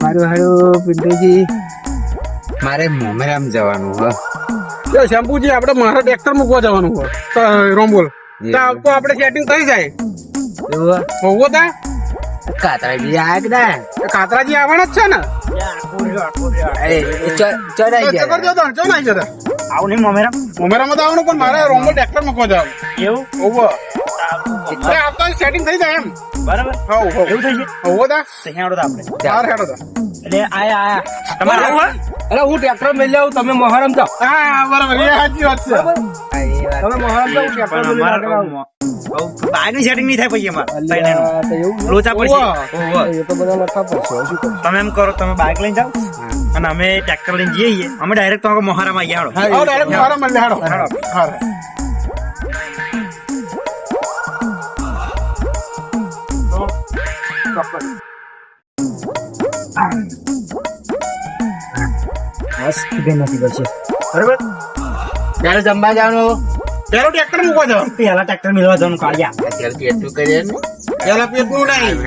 મારું હારું પિન્ટુજી મારે મોમેરામ જવાનું હ શેમ્પુજી આપણે મારા ટ્રેક્ટર મૂકવા જવાનું હોય તો રોમ્બોલ તો આપણે સેટિંગ થઈ જાય એવું હોવો તા કાતરાજી આયા કે ના કાતરાજી આવવાના જ છે ને ચડાઈ ચકર જતો ચો નાઈ જતા આવું નહીં મમેરા મોમેરામાં તો આવવાનું પણ મારે રોમ્બોલ ટ્રેક્ટર મૂકવા જવાનું એવું હોવો આવતા સેટિંગ થઈ જાય એમ બરાબર હોવ હોવ એવું થઈ છે હોવો તા તો હેડો તો આપણે બહાર હેડો તા એટલે આયા તમારે આવું હોય અરે હું ટ્રેક્ટર મેં જાઉં તમે મોહરમ જાઓ હા બરાબર એ સાચી વાત છે તમે મોહરમ જાઓ ટ્રેક્ટર મેં બાયનું સેટિંગ નહીં થાય પછી અમારે લોચા પડશે એ તો બધા લખા પડશે શું કરશું તમે એમ કરો તમે બાઇક લઈને જાઓ અને અમે ટ્રેક્ટર લઈને જઈએ અમે ડાયરેક્ટ તમારા મોહારામાં આવી હેડો આવો ડાયરેક્ટ મારા મળે હેડો હા બરાબર ત્યારે જમવા જવાનું પેલો ટ્રેક્ટર મૂકવા જવાનું પેલા ટ્રેક્ટર મિલવા જવાનું કાઢ્યા અત્યારે તો એટલું કરીએ ને પેલા પેટનું નહીં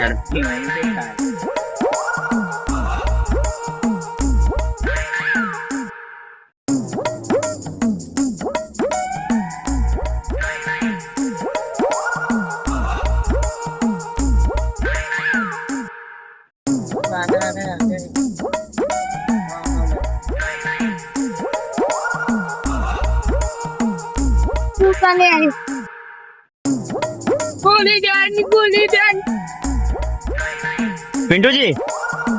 પિન્ટુજી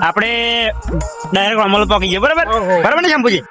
આપણે ડાયરેક્ટ અમલ પહોંચી જઈએ બરાબર બરાબર ને શંભુજી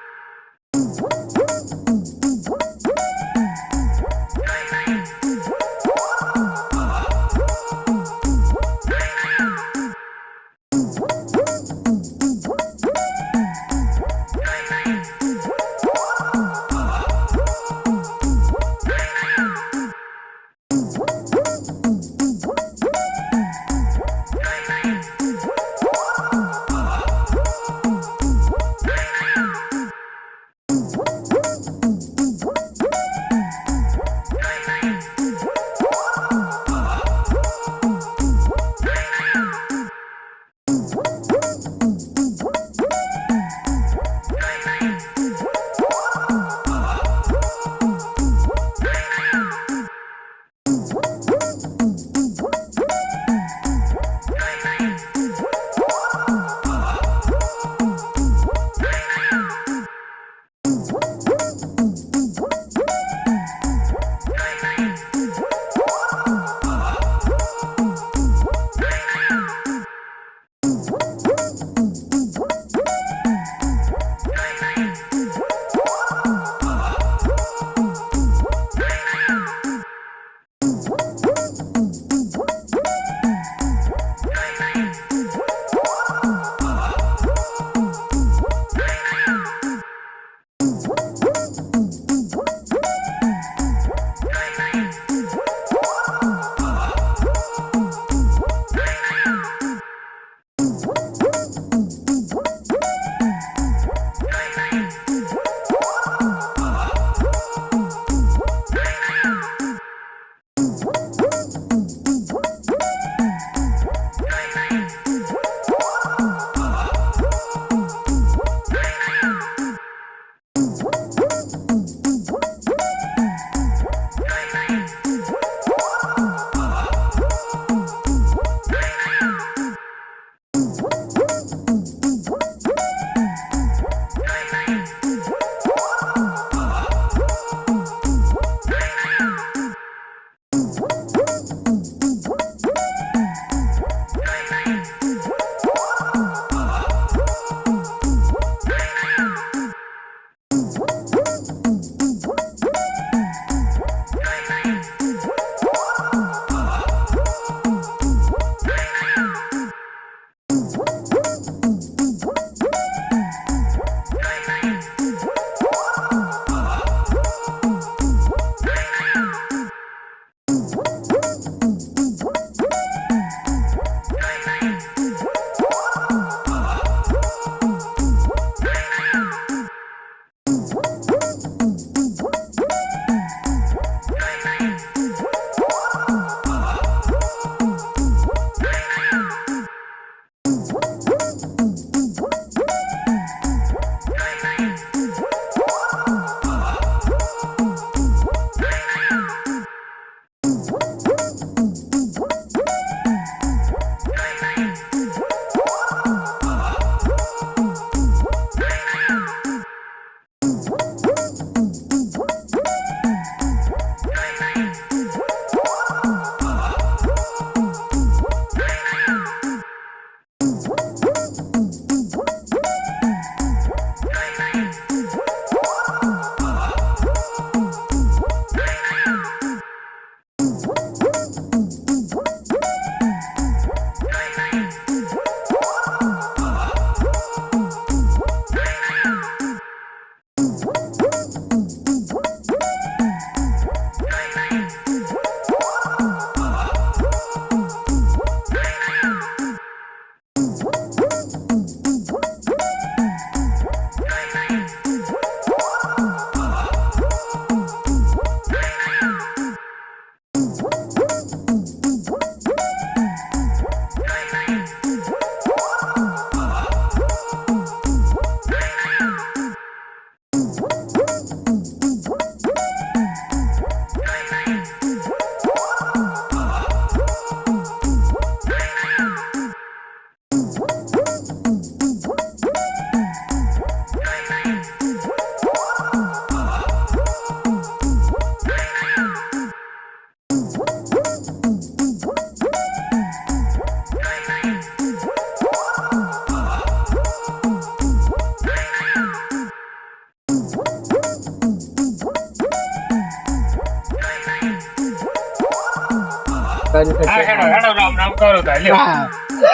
રામ રામ કરો તાર લ્યો. હા.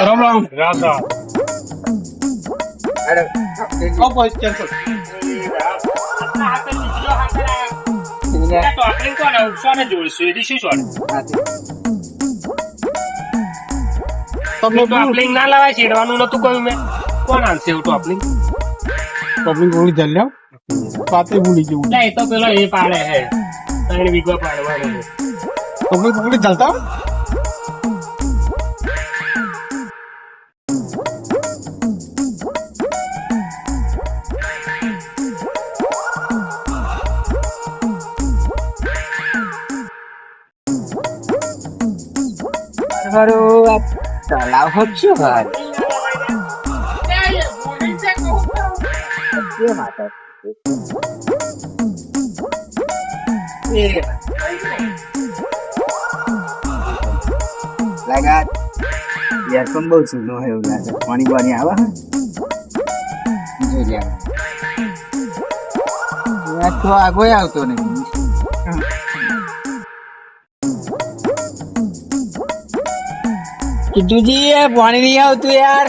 રામ રામ. રામ રામ. અરે આવો ભાઈ, cancel. આ તો આપણે કોને સોને જોડશું એથી શું સોને? તમને ટોપલિંગ ના લવાય છેડવાનું નતું કહ્યું મેં. કોણ આનશે એવું ટોપલિંગ? પબ્લિક ગોળી ચાલ લ્યો પાતે ભૂલી ગયું લે એ તો પેલો એ પાડે હે 3 વીઘો પાડવાનો છે. પબ્લિક ગોળી ચાલતા મારું આ તળાવ હોત શું હાલ કેમ આતા લાગા યાર પણ બહુ સુનો હે એવું લાગે પાણી પાણી આવે હે જોઈ લે યાર તો આગળ આવતો નહીં કિટુજી એ પાણી નહીં આવતું યાર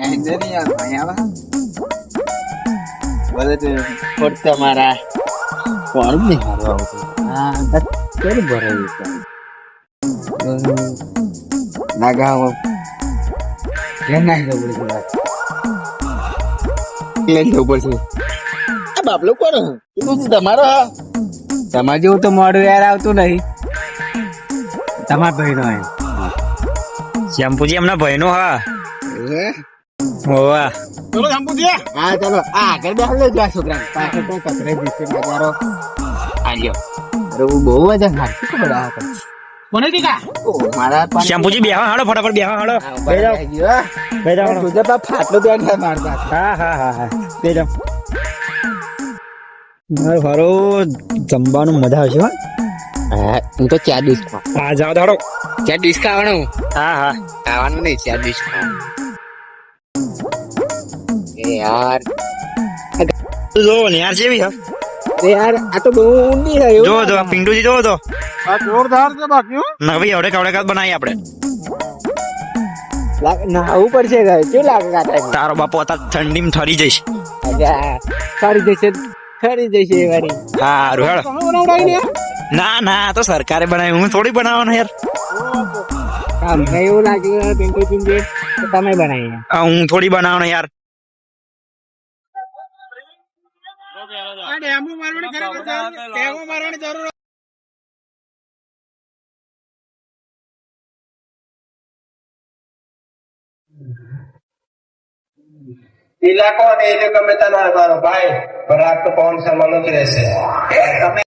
એન્જર નહીં આવતું અહીં આવે બોલે તો ફોટ તમારા કોણ નહીં હારું આવતું હા બસ કેવું ભરાયું છે નાગા ઘેર નાખી દઉં પડશે લઈ જવું પડશે આ બાપલો કોણ કીધું તમારો તમારે જેવું તો મોડું યાર આવતું નહીં તમારા ભાઈનો એમ શ્યામપુજી એમના ભાઈનો હા હોવા ચલો જાંબુજી હા ચાલો આ આગળ બેસી લેજો આ છોકરા પાછળ તો કચરે દીશે નજારો આલ્યો અરે હું બહુ વજન હાથથી ખબર આ પછી કોને દીકા ઓ મારા પણ શ્યામપુજી બેહો હાડો ફટાફટ બેહો હાડો બે જાઓ બે જાઓ હાડો. તુજે પા ફાટલો બેન છે મારતા હા હા હા હા બે જાઓ મારો હારો જમવાનું મજા આવશે હો હા હું તો 4 ડીશ ખાવ હા જાઓ દાડો 4 ડીશ ખાવાનું હા હા ખાવાનું નહીં 4 ડીશ ખાવાનું એ યાર જો ને યાર જેવી હા અરે યાર આ તો બહુ ઊંડી છે જો જો પિંડુજી જો તો આ જોરદાર છે બાકી હો ના ભાઈ આવડે કવડે કાત બનાવી આપણે નાવું પડશે કેવું લાગે કાકા તારો બાપો અત્યારે ઠંડીમાં ઠરી જઈશ ખરી જશે એ વારી હારું હેડો તમે બનાવડાવી ને ના ના આ તો સરકારે બનાવ્યું હું થોડી બનાવવાનું યાર અમને એવું લાગ્યું પિંટુ પિંજે તો તમે બનાવી આ હું થોડી બનાવવાનું યાર આ ડેમો મારવાની ખરેખર જરૂર ડેમો મારવાની જરૂર ઇલાકો અને એ ગમે તેના મારો ભાઈ પરાગ તો પવન શર્માનો જ રહેશે તમે